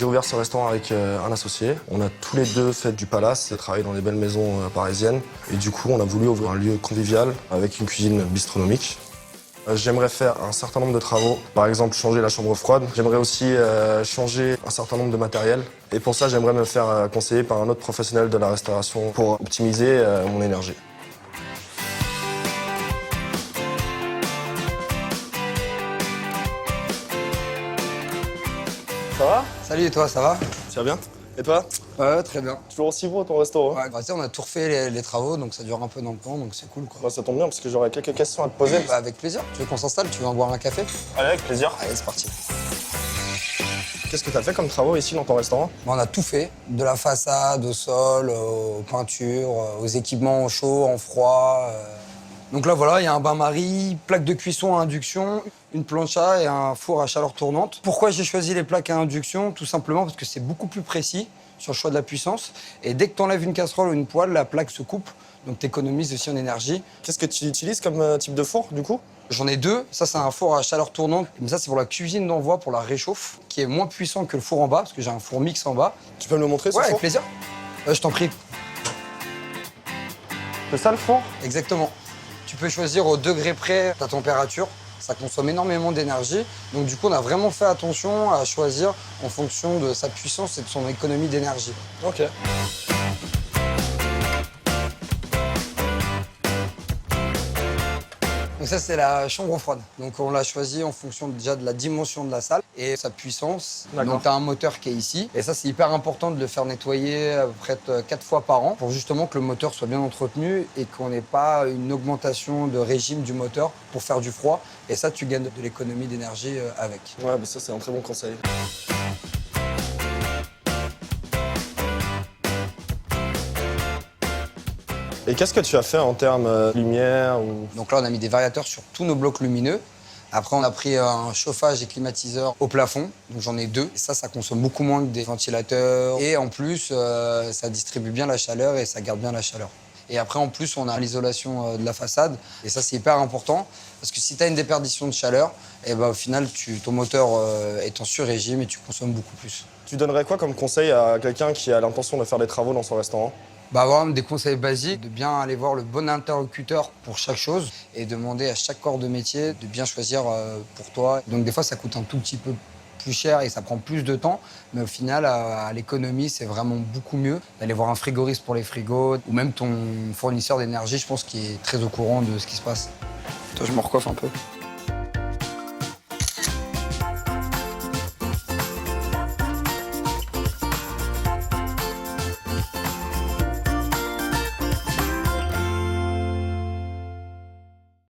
J'ai ouvert ce restaurant avec un associé. On a tous les deux fait du palace et travaillé dans des belles maisons parisiennes. Et du coup, on a voulu ouvrir un lieu convivial avec une cuisine bistronomique. J'aimerais faire un certain nombre de travaux, par exemple changer la chambre froide. J'aimerais aussi changer un certain nombre de matériel. Et pour ça, j'aimerais me faire conseiller par un autre professionnel de la restauration pour optimiser mon énergie. Ça va? Salut, et toi, ça va? Ça va bien? Et toi? Ouais, très bien. Toujours aussi beau ton restaurant? Ouais, bah, tu sais, on a tout refait les travaux, donc ça dure un peu dans le temps, donc c'est cool, quoi. Bah, ça tombe bien parce que j'aurais quelques questions à te poser. Bah, avec plaisir. Tu veux qu'on s'installe? Tu veux en boire un café? Allez, avec plaisir. Allez, c'est parti. Qu'est-ce que tu as fait comme travaux ici dans ton restaurant? Bah, on a tout fait, de la façade, au sol, aux peintures, aux équipements en chaud, en froid. Donc là, voilà, il y a un bain-marie, plaque de cuisson à induction, une plancha et un four à chaleur tournante. Pourquoi j'ai choisi les plaques à induction? Tout simplement parce que c'est beaucoup plus précis sur le choix de la puissance. Et dès que tu enlèves une casserole ou une poêle, la plaque se coupe, donc tu économises aussi en énergie. Qu'est-ce que tu utilises comme type de four, du coup? J'en ai deux. Ça, c'est un four à chaleur tournante. Mais ça, c'est pour la cuisine d'envoi, pour la réchauffe, qui est moins puissant que le four en bas, parce que j'ai un four mix en bas. Tu peux me le montrer, ce Ouais, four? avec plaisir. Je t'en prie. C'est ça le four? Exactement. Tu peux choisir au degré près ta température. Ça consomme énormément d'énergie. Donc du coup, on a vraiment fait attention à choisir en fonction de sa puissance et de son économie d'énergie. Ok. Donc ça, c'est la chambre froide. Donc on l'a choisi en fonction déjà de la dimension de la salle et sa puissance. D'accord. Donc tu as un moteur qui est ici. Et ça, c'est hyper important de le faire nettoyer à peu près 4 fois par an pour justement que le moteur soit bien entretenu et qu'on n'ait pas une augmentation de régime du moteur pour faire du froid. Et ça, tu gagnes de l'économie d'énergie avec. Ouais, bah ça, c'est un très bon conseil. Et qu'est-ce que tu as fait en termes lumière ou... Donc là, on a mis des variateurs sur tous nos blocs lumineux. Après, on a pris un chauffage et climatiseur au plafond. Donc j'en ai deux. Et ça consomme beaucoup moins que des ventilateurs. Et en plus, ça distribue bien la chaleur et ça garde bien la chaleur. Et après, en plus, on a l'isolation de la façade. Et ça, c'est hyper important. Parce que si tu as une déperdition de chaleur, et ben, au final, ton moteur est en sur-régime et tu consommes beaucoup plus. Tu donnerais quoi comme conseil à quelqu'un qui a l'intention de faire des travaux dans son restaurant? Bah, avoir des conseils basiques, de bien aller voir le bon interlocuteur pour chaque chose et demander à chaque corps de métier de bien choisir pour toi. Donc des fois, ça coûte un tout petit peu plus cher et ça prend plus de temps, mais au final, à l'économie, c'est vraiment beaucoup mieux d'aller voir un frigoriste pour les frigos ou même ton fournisseur d'énergie, je pense, qui est très au courant de ce qui se passe. Toi, je me recoiffe un peu.